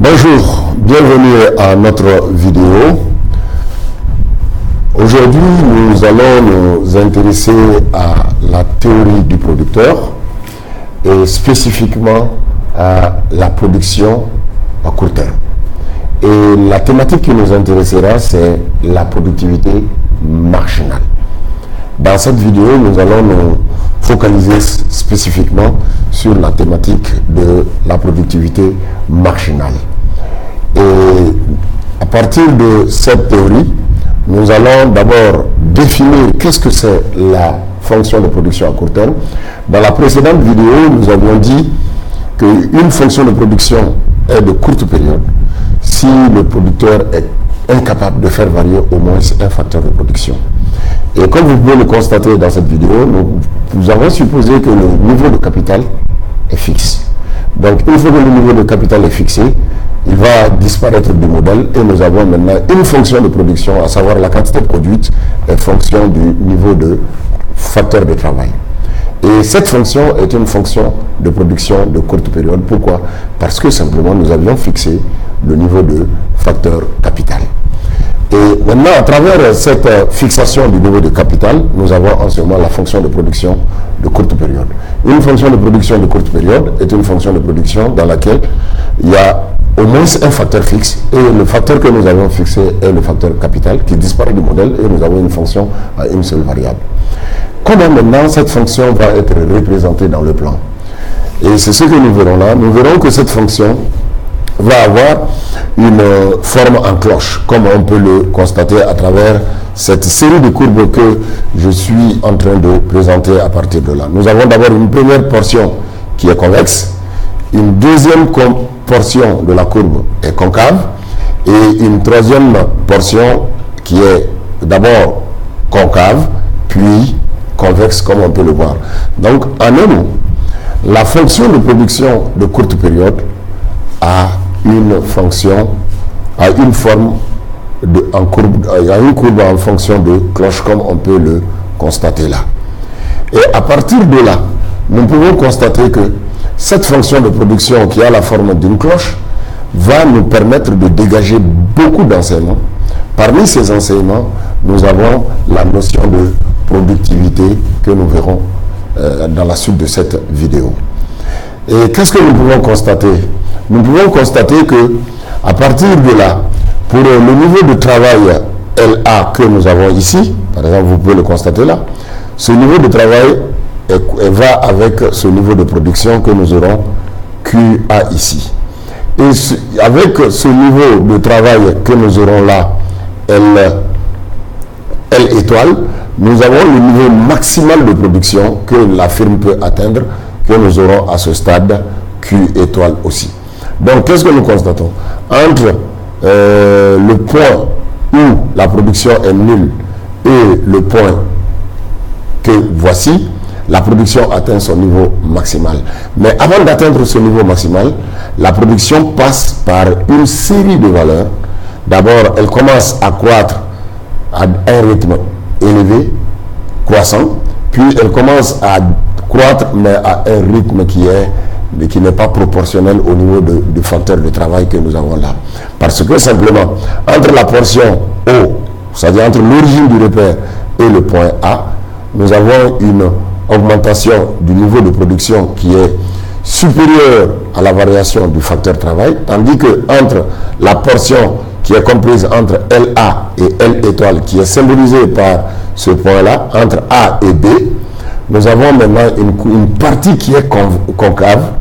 Bonjour, bienvenue à notre vidéo. Aujourd'hui, nous allons nous intéresser à la théorie du producteur et spécifiquement à la production à court terme. Et la thématique qui nous intéressera, c'est la productivité marginale. Dans cette vidéo, nous allons nous focaliser spécifiquement sur la thématique de la productivité marginale. Et à partir de cette théorie, nous allons d'abord définir qu'est-ce que c'est la fonction de production à court terme. Dans la précédente vidéo, nous avions dit qu'une fonction de production est de courte période si le producteur est incapable de faire varier au moins un facteur de production. Et comme vous pouvez le constater dans cette vidéo, nous avons supposé que le niveau de capital est fixe. Donc, une fois que le niveau de capital est fixé, il va disparaître du modèle et nous avons maintenant une fonction de production, à savoir la quantité produite est fonction du niveau de facteur de travail. Et cette fonction est une fonction de production de courte période. Pourquoi? Parce que simplement nous avions fixé le niveau de facteur capital. Et maintenant, à travers cette fixation du niveau de capital, nous avons en ce moment la fonction de production de courte période. Une fonction de production de courte période est une fonction de production dans laquelle il y a au moins un facteur fixe, et le facteur que nous avons fixé est le facteur capital qui disparaît du modèle, et nous avons une fonction à une seule variable. Comment maintenant cette fonction va être représentée dans le plan? Et c'est ce que nous verrons là. Nous verrons que cette fonction va avoir une forme en cloche, comme on peut le constater à travers cette série de courbes que je suis en train de présenter à partir de là. Nous avons d'abord une première portion qui est convexe, une deuxième portion de la courbe est concave et une troisième portion qui est d'abord concave puis convexe, comme on peut le voir. Donc en un mot, la fonction de production de courte période a une fonction, a une forme en courbe, a une courbe en fonction de cloche, comme on peut le constater là. Et à partir de là, nous pouvons constater que cette fonction de production qui a la forme d'une cloche va nous permettre de dégager beaucoup d'enseignements. Parmi ces enseignements, nous avons la notion de productivité que nous verrons dans la suite de cette vidéo. Et qu'est-ce que nous pouvons constater? Nous pouvons constater que à partir de là, pour le niveau de travail LA que nous avons ici, par exemple, vous pouvez le constater là, ce niveau de travail va avec ce niveau de production que nous aurons QA ici. Et avec ce niveau de travail que nous aurons là, L étoile, nous avons le niveau maximal de production que la firme peut atteindre, que nous aurons à ce stade Q étoile aussi. Donc, qu'est-ce que nous constatons? Entre le point où la production est nulle et le point que voici, la production atteint son niveau maximal. Mais avant d'atteindre ce niveau maximal, la production passe par une série de valeurs. D'abord, elle commence à croître à un rythme élevé, croissant, puis elle commence à croître, mais à un rythme qui n'est pas proportionnel au niveau du facteur de travail que nous avons là. Parce que simplement, entre la portion O, c'est-à-dire entre l'origine du repère et le point A, nous avons une augmentation du niveau de production qui est supérieure à la variation du facteur travail, tandis que entre la portion qui est comprise entre LA et L étoile, qui est symbolisée par ce point-là, entre A et B, nous avons maintenant une partie qui est concave,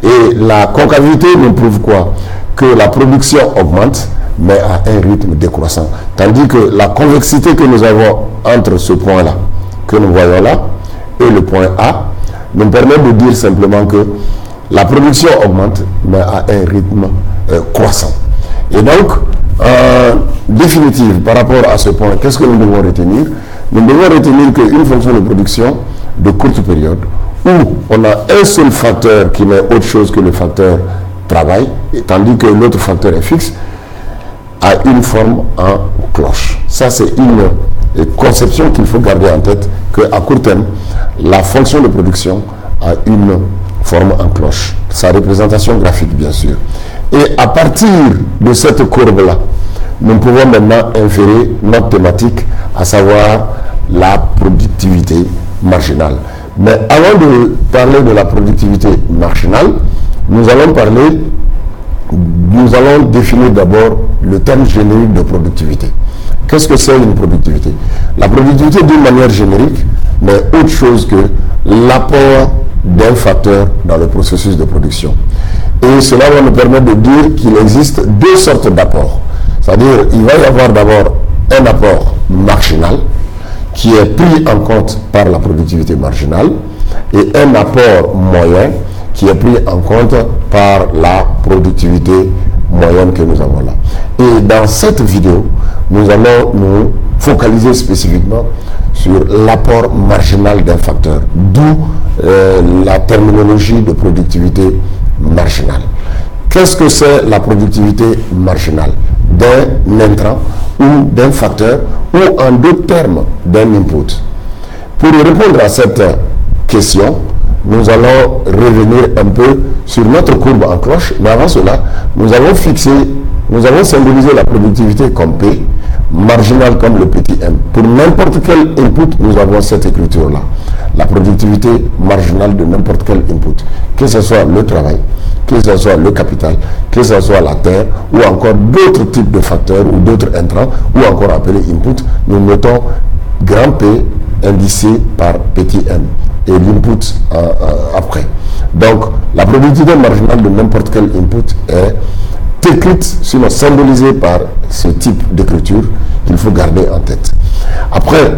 et la concavité nous prouve quoi? Que la production augmente, mais à un rythme décroissant. Tandis que la convexité que nous avons entre ce point-là, que nous voyons là, et le point A, nous permet de dire simplement que la production augmente, mais à un rythme croissant. Et donc, en définitive, par rapport à ce point, qu'est-ce que nous devons retenir? Nous devons retenir qu'une fonction de production de courte période, où on a un seul facteur qui n'est autre chose que le facteur travail, tandis que l'autre facteur est fixe, a une forme en cloche. Ça, c'est une conception qu'il faut garder en tête, qu'à court terme, la fonction de production a une forme en cloche. Sa représentation graphique, bien sûr. Et à partir de cette courbe-là, nous pouvons maintenant inférer notre thématique, à savoir la productivité marginale. Mais avant de parler de la productivité marginale, nous allons définir d'abord le terme générique de productivité. Qu'est-ce que c'est une productivité? La productivité, d'une manière générique, n'est autre chose que l'apport d'un facteur dans le processus de production. Et cela va nous permettre de dire qu'il existe deux sortes d'apports. C'est-à-dire, il va y avoir d'abord un apport marginal qui est pris en compte par la productivité marginale et un apport moyen qui est pris en compte par la productivité moyenne que nous avons là. Et dans cette vidéo, nous allons nous focaliser spécifiquement sur l'apport marginal d'un facteur, d'où la terminologie de productivité marginale. Qu'est-ce que c'est la productivité marginale d'un intrant ou d'un facteur ou en d'autres termes d'un input? Pour répondre à cette question, nous allons revenir un peu sur notre courbe en cloche, mais avant cela, nous avons symbolisé la productivité comme P, marginal comme le petit m. Pour n'importe quel input, nous avons cette écriture-là. La productivité marginale de n'importe quel input, que ce soit le travail, que ce soit le capital, que ce soit la terre, ou encore d'autres types de facteurs ou d'autres intrants, ou encore appelés input, nous mettons grand P indicé par petit m et l'input après. Donc, la productivité marginale de n'importe quel input est écrite, sinon symbolisée par ce type d'écriture qu'il faut garder en tête. Après,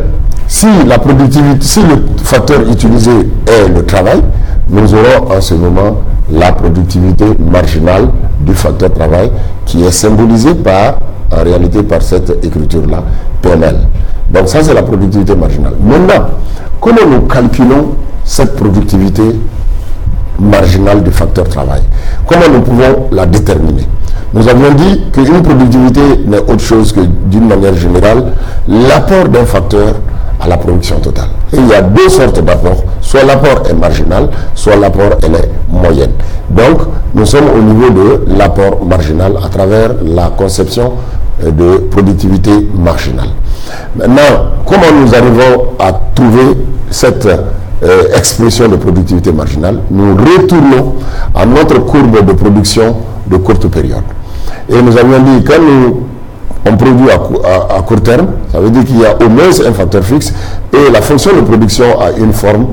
si le facteur utilisé est le travail, nous aurons en ce moment la productivité marginale du facteur travail qui est symbolisée en réalité par cette écriture-là, PNL. Donc ça, c'est la productivité marginale. Maintenant, comment nous calculons cette productivité marginale du facteur travail? Comment nous pouvons la déterminer? Nous avions dit qu'une productivité n'est autre chose que, d'une manière générale, l'apport d'un facteur à la production totale. Et il y a deux sortes d'apports. Soit l'apport est marginal, soit l'apport elle est moyenne. Donc, nous sommes au niveau de l'apport marginal à travers la conception de productivité marginale. Maintenant, comment nous arrivons à trouver cette expression de productivité marginale? Nous retournons à notre courbe de production de courte période. Et nous avions dit, quand on produit à court terme, ça veut dire qu'il y a au moins un facteur fixe et la fonction de production a une forme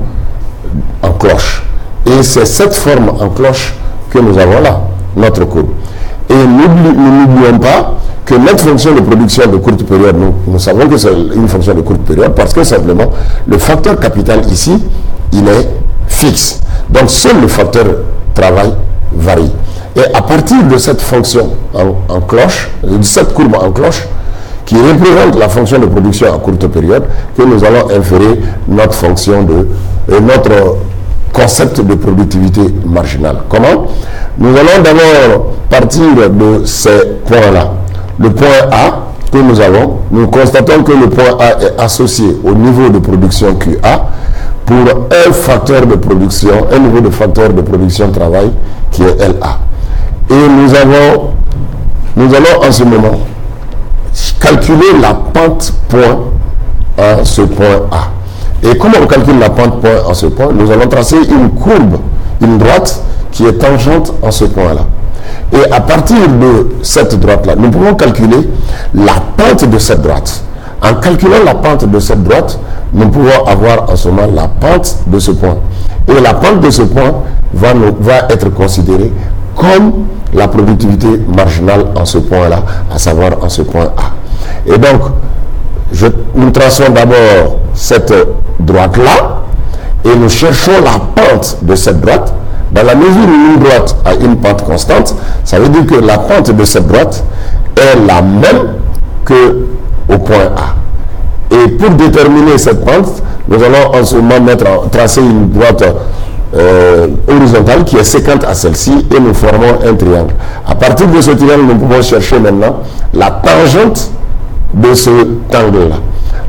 en cloche. Et c'est cette forme en cloche que nous avons là, notre courbe. Et nous n'oublions pas que notre fonction de production de courte période, nous savons que c'est une fonction de courte période parce que simplement, le facteur capital ici, il est fixe. Donc seul le facteur travail varie. Et à partir de cette fonction en cloche, de cette courbe en cloche, qui représente la fonction de production à courte période, que nous allons inférer notre notre concept de productivité marginale. Comment? Nous allons d'abord partir de ces points-là. Le point A que nous avons, nous constatons que le point A est associé au niveau de production QA pour un facteur de production, un niveau de facteur de production travail qui est LA. Et nous allons en ce moment calculer la pente point à ce point A. Et comment on calcule la pente point en ce point? Nous allons tracer une courbe, une droite qui est tangente en ce point-là. Et à partir de cette droite-là, nous pouvons calculer la pente de cette droite. En calculant la pente de cette droite, nous pouvons avoir en ce moment la pente de ce point. Et la pente de ce point va être considérée comme la productivité marginale en ce point-là, à savoir en ce point A. Et donc, nous traçons d'abord cette droite-là et nous cherchons la pente de cette droite. Dans la mesure où une droite a une pente constante, ça veut dire que la pente de cette droite est la même qu'au point A. Et pour déterminer cette pente, nous allons en ce moment tracer une droite horizontale qui est séquente à celle-ci et nous formons un triangle. À partir de ce triangle, nous pouvons chercher maintenant la tangente de cet angle-là.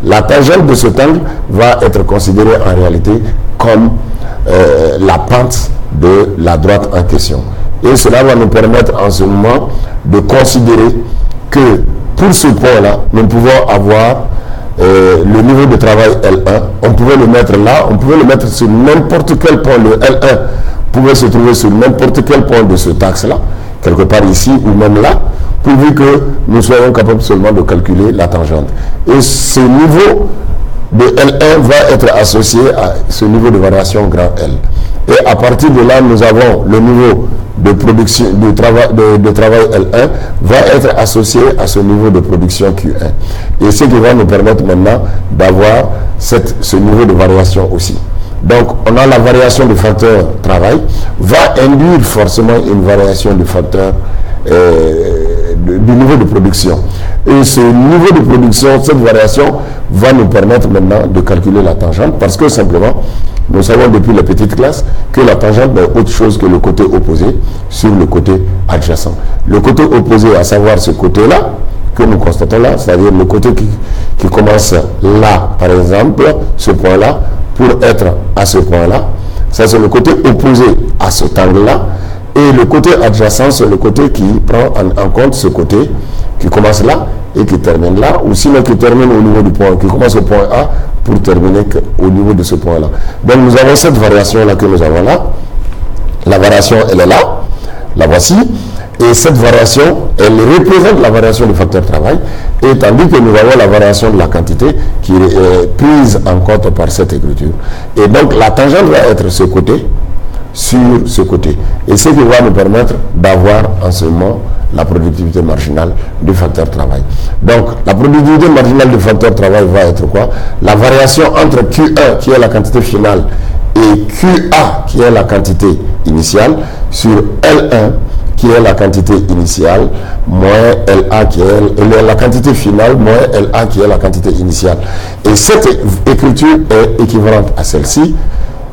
La tangente de cet angle va être considérée en réalité comme la pente de la droite en question. Et cela va nous permettre en ce moment de considérer que pour ce point-là, nous pouvons avoir le niveau de travail L1. On pouvait le mettre là, on pouvait le mettre sur n'importe quel point. Le L1 pouvait se trouver sur n'importe quel point de ce axe-là, quelque part ici ou même là, pourvu que nous soyons capables seulement de calculer la tangente. Et ce niveau de L1 va être associé à ce niveau de variation grand L. Et à partir de là, nous avons le niveau de production de travail L1 va être associé à ce niveau de production Q1. Et ce qui va nous permettre maintenant d'avoir ce niveau de variation aussi. Donc, on a la variation du facteur travail, va induire forcément une variation du facteur du niveau de production. Et ce niveau de production, cette variation va nous permettre maintenant de calculer la tangente parce que simplement, nous savons depuis les petites classes que la tangente n'est autre chose que le côté opposé sur le côté adjacent. Le côté opposé, à savoir ce côté-là, que nous constatons là, c'est-à-dire le côté qui commence là, par exemple, ce point-là, pour être à ce point-là, ça c'est le côté opposé à cet angle-là, et le côté adjacent, c'est le côté qui prend en compte ce côté qui commence là et qui termine là, ou sinon qui termine au niveau du point, qui commence au point A pour terminer au niveau de ce point-là. Donc nous avons cette variation-là que nous avons là. La variation, elle est là, la voici. Et cette variation, elle représente la variation du facteur travail, et tandis que nous avons la variation de la quantité qui est prise en compte par cette écriture. Et donc la tangente va être ce côté sur ce côté. Et ce qui va nous permettre d'avoir en ce moment la productivité marginale du facteur travail. Donc la productivité marginale du facteur travail va être quoi? La variation entre Q1 qui est la quantité finale et QA qui est la quantité initiale sur L1 qui est la quantité initiale, moins LA qui est la quantité finale, moins LA qui est la quantité initiale. Et cette écriture est équivalente à celle-ci.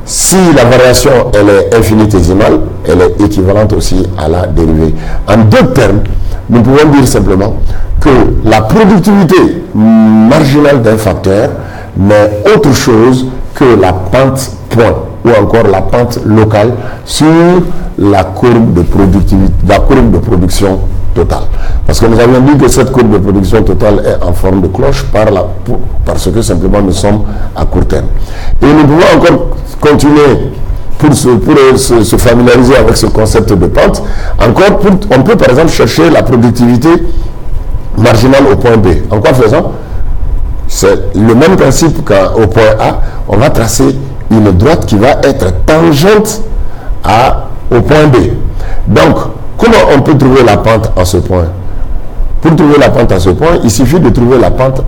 Si la variation elle est infinitésimale, elle est équivalente aussi à la dérivée. En d'autres termes, nous pouvons dire simplement que la productivité marginale d'un facteur n'est autre chose que la pente point ou encore la pente locale sur la courbe de productivité, la courbe de production totale. Parce que nous avions dit que cette courbe de production totale est en forme de cloche parce que simplement nous sommes à court terme. Et nous pouvons encore continuer pour se familiariser avec ce concept de pente. Encore, on peut par exemple chercher la productivité marginale au point B. En quoi faisant? C'est le même principe qu'au point A. On va tracer une droite qui va être tangente au point B. Donc, comment on peut trouver la pente à ce point? Pour trouver la pente à ce point, il suffit de trouver la pente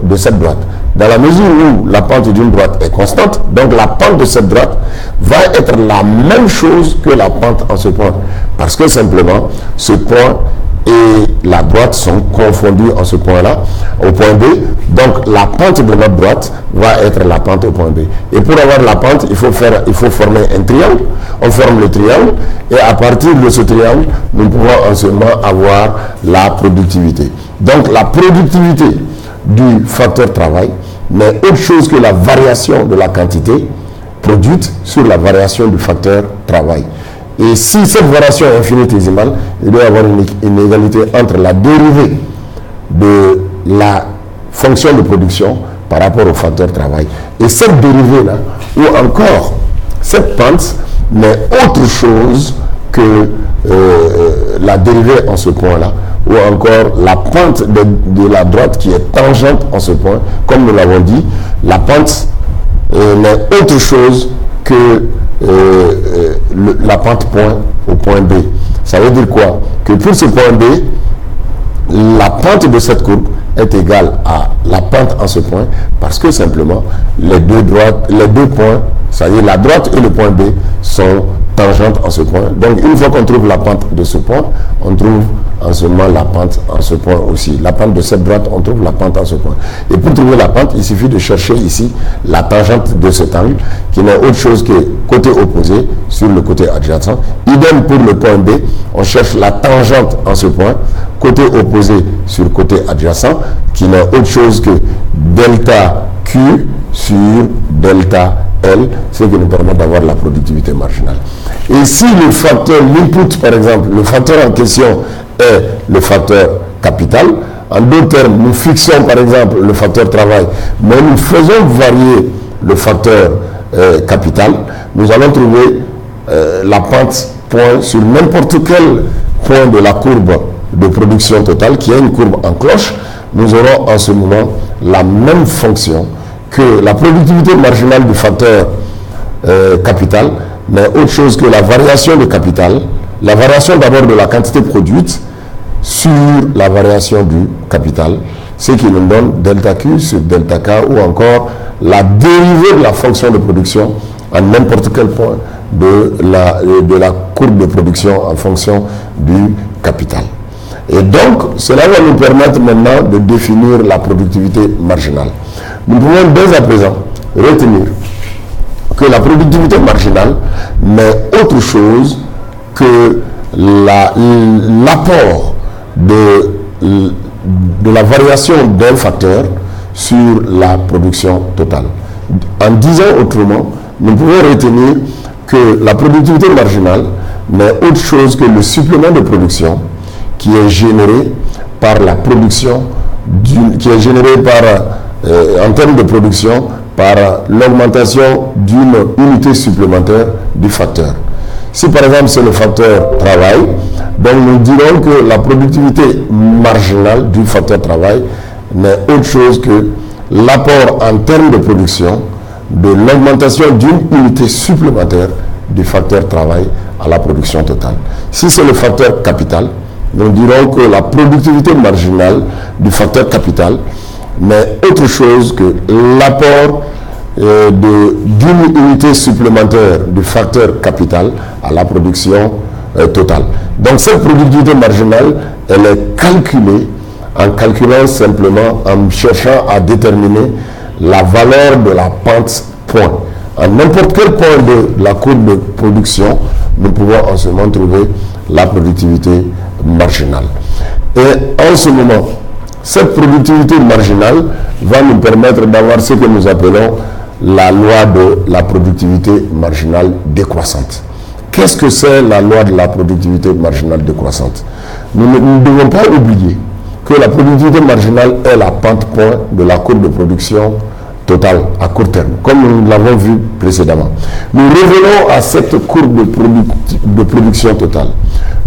de cette droite. Dans la mesure où la pente d'une droite est constante, donc la pente de cette droite va être la même chose que la pente à ce point. Parce que simplement, ce point et la droite sont confondus en ce point-là, au point B. Donc la pente de notre droite va être la pente au point B. Et pour avoir la pente, il faut former un triangle. On forme le triangle et à partir de ce triangle, nous pouvons en ce moment avoir la productivité. Donc la productivité du facteur travail n'est autre chose que la variation de la quantité produite sur la variation du facteur travail. Et si cette variation est infinitésimale, il doit y avoir une égalité entre la dérivée de la fonction de production par rapport au facteur travail. Et cette dérivée-là, ou encore cette pente, n'est autre chose que la dérivée en ce point-là, ou encore la pente de la droite qui est tangente en ce point. Comme nous l'avons dit, la pente n'est autre chose que la pente point au point B. Ça veut dire quoi? Que pour ce point B, la pente de cette courbe est égale à la pente en ce point parce que simplement les deux points, c'est-à-dire la droite et le point B, sont tangentes en ce point. Donc une fois qu'on trouve la pente de ce point, on trouve en ce moment la pente en ce point aussi. La pente de cette droite, on trouve la pente en ce point. Et pour trouver la pente, il suffit de chercher ici la tangente de cet angle qui n'est autre chose que côté opposé sur le côté adjacent. Idem pour le point B, on cherche la tangente en ce point, côté opposé sur le côté adjacent, qui n'est autre chose que delta Q sur delta L, ce qui nous permet d'avoir la productivité marginale. Et si le facteur, l'input par exemple, le facteur en question est le facteur capital, en d'autres termes, nous fixons par exemple le facteur travail, mais nous faisons varier le facteur capital, nous allons trouver la pente point sur n'importe quel point de la courbe de production totale, qui est une courbe en cloche. Nous aurons en ce moment la même fonction que la productivité marginale du facteur capital, mais autre chose que la variation de capital, la variation d'abord de la quantité produite sur la variation du capital, ce qui nous donne delta Q sur delta K, ou encore la dérivée de la fonction de production à n'importe quel point de la courbe de production en fonction du capital. Et donc, cela va nous permettre maintenant de définir la productivité marginale. Nous pouvons dès à présent retenir que la productivité marginale n'est autre chose que l'apport de la variation d'un facteur sur la production totale. En disant autrement, nous pouvons retenir que la productivité marginale n'est autre chose que le supplément de production qui est généré par la production, qui est généré en termes de production par l'augmentation d'une unité supplémentaire du facteur. Si par exemple c'est le facteur travail, donc nous dirons que la productivité marginale du facteur travail n'est autre chose que l'apport en termes de production de l'augmentation d'une unité supplémentaire du facteur travail à la production totale. Si c'est le facteur capital, nous dirons que la productivité marginale du facteur capital n'est autre chose que l'apport d'une unité supplémentaire du facteur capital à la production totale. Donc cette productivité marginale, elle est calculée en calculant simplement, en cherchant à déterminer la valeur de la pente point. À n'importe quel point de la courbe de production, nous pouvons en ce moment trouver la productivité marginale. Et en ce moment, cette productivité marginale va nous permettre d'avoir ce que nous appelons la loi de la productivité marginale décroissante. Qu'est-ce que c'est la loi de la productivité marginale décroissante? Nous ne devons pas oublier que la productivité marginale est la pente point de la courbe de production totale à court terme, comme nous l'avons vu précédemment. Nous revenons à cette courbe de production totale.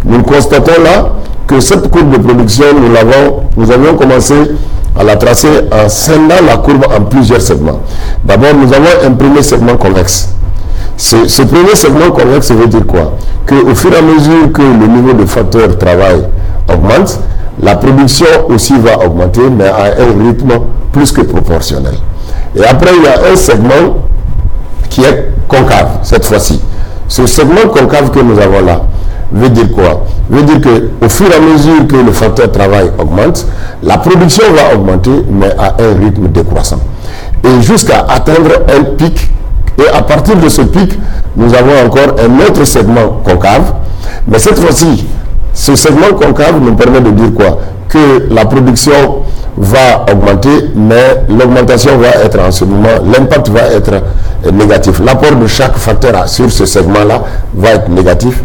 Nous constatons là que cette courbe de production, nous avions commencé à la tracer en scindant la courbe en plusieurs segments. D'abord, nous avons un premier segment convexe. Ce premier segment convexe veut dire quoi? Qu'au fur et à mesure que le niveau de facteur travail augmente, la production aussi va augmenter, mais à un rythme plus que proportionnel. Et après, il y a un segment qui est concave, cette fois-ci. Ce segment concave que nous avons là veut dire quoi? Veut dire qu'au fur et à mesure que le facteur travail augmente, la production va augmenter, mais à un rythme décroissant. Et jusqu'à atteindre un pic. Et à partir de ce pic, nous avons encore un autre segment concave. Mais cette fois-ci, ce segment concave nous permet de dire quoi? Que la production va augmenter, mais l'augmentation va être en ce moment, l'impact va être négatif. L'apport de chaque facteur sur ce segment-là va être négatif,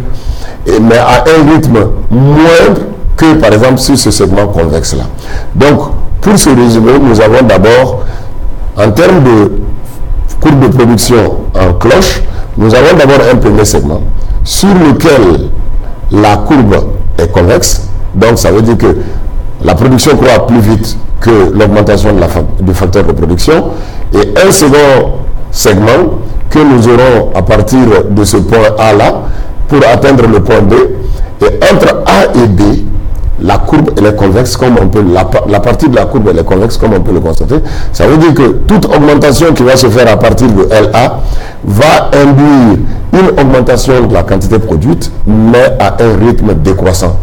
mais à un rythme moindre que, par exemple, sur ce segment convexe-là. Donc, pour ce résumé, nous avons d'abord, en termes de courbe de production en cloche, nous avons d'abord un premier segment sur lequel la courbe est convexe. Donc, ça veut dire que la production croît plus vite que l'augmentation du facteur de production. Et un second segment que nous aurons à partir de ce point A là pour atteindre le point B. Et entre A et B, la courbe elle est convexe, comme on peut la partie de la courbe elle est convexe, comme on peut le constater. Ça veut dire que toute augmentation qui va se faire à partir de LA va induire une augmentation de la quantité produite, mais à un rythme décroissant.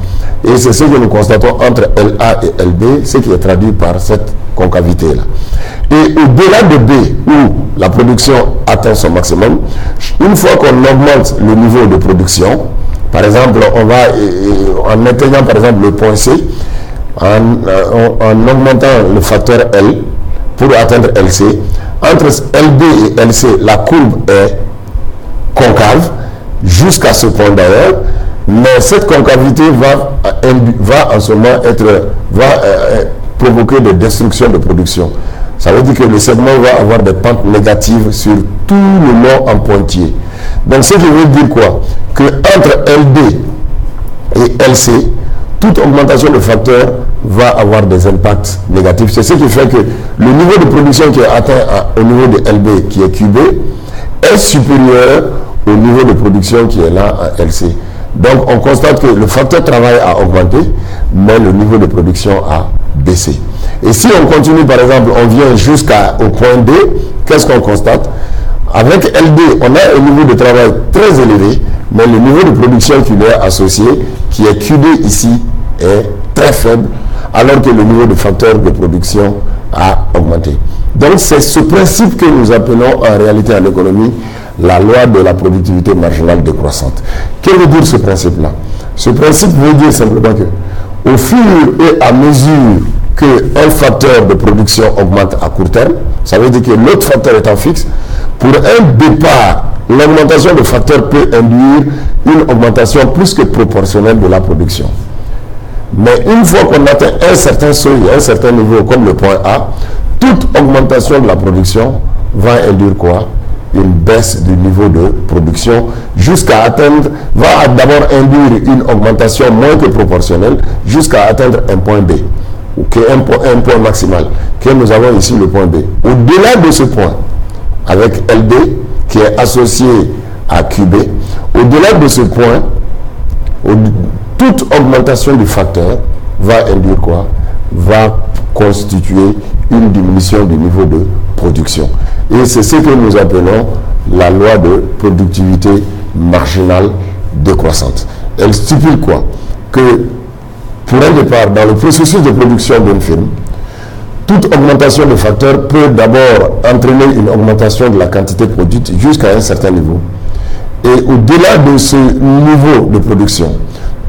Et c'est ce que nous constatons entre LA et LB, ce qui est traduit par cette concavité-là. Et au-delà de B, où la production atteint son maximum, une fois qu'on augmente le niveau de production, par exemple, on va, en atteignant par exemple le point C, en augmentant le facteur L pour atteindre LC, entre LB et LC, la courbe est concave, jusqu'à ce point d'ailleurs, mais cette concavité va en ce moment provoquer des destructions de production. Ça veut dire que le segment va avoir des pentes négatives sur tout le long en pointillé. Donc ce qui veut dire quoi? Que entre LD et LC, toute augmentation de facteur va avoir des impacts négatifs. C'est ce qui fait que le niveau de production qui est atteint au niveau de LB, qui est QB, est supérieur au niveau de production qui est là à LC. Donc on constate que le facteur travail a augmenté, mais le niveau de production a baissé. Et si on continue, par exemple, on vient jusqu'au point D, qu'est-ce qu'on constate? Avec LD, on a un niveau de travail très élevé, mais le niveau de production qui lui est associé, qui est QD ici, est très faible, alors que le niveau de facteur de production a augmenté. Donc c'est ce principe que nous appelons en réalité en économie la loi de la productivité marginale décroissante. Que veut dire ce principe-là? Ce principe veut dire simplement que au fur et à mesure qu'un facteur de production augmente à court terme, ça veut dire que l'autre facteur étant fixe, pour un départ, l'augmentation de facteur peut induire une augmentation plus que proportionnelle de la production. Mais une fois qu'on atteint un certain seuil, un certain niveau, comme le point A, toute augmentation de la production va induire quoi? Une baisse du niveau de production jusqu'à atteindre, va d'abord induire une augmentation moins que proportionnelle jusqu'à atteindre un point B, ou un point maximal, que nous avons ici le point B. Au-delà de ce point, avec LB qui est associé à QB, au-delà de ce point, toute augmentation du facteur va induire quoi? Va constituer une diminution du niveau de production. Et c'est ce que nous appelons la loi de productivité marginale décroissante. Elle stipule quoi? Que pour un départ, dans le processus de production d'une firme, toute augmentation de facteur peut d'abord entraîner une augmentation de la quantité produite jusqu'à un certain niveau. Et au-delà de ce niveau de production,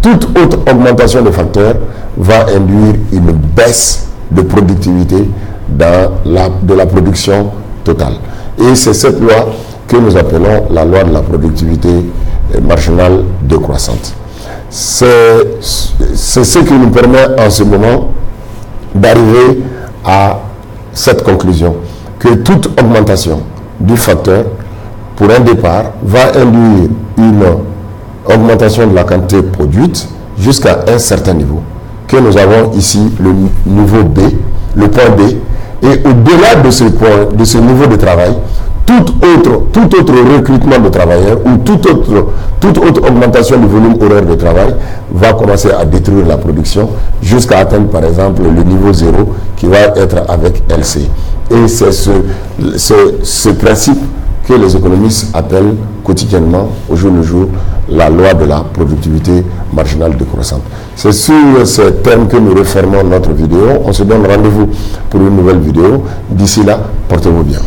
toute autre augmentation de facteur va induire une baisse de productivité de la production totale. Et c'est cette loi que nous appelons la loi de la productivité marginale décroissante. C'est ce qui nous permet en ce moment d'arriver à cette conclusion, que toute augmentation du facteur pour un départ va induire une augmentation de la quantité produite jusqu'à un certain niveau, que nous avons ici le niveau B, le point B, et au-delà de ce point, de ce niveau de travail, tout autre recrutement de travailleurs ou toute autre augmentation du volume horaire de travail va commencer à détruire la production jusqu'à atteindre par exemple le niveau 0 qui va être avec LC. Et c'est ce principe que les économistes appellent quotidiennement, au jour le jour, la loi de la productivité marginale décroissante. C'est sur ces thèmes que nous refermons notre vidéo. On se donne rendez-vous pour une nouvelle vidéo. D'ici là, portez-vous bien.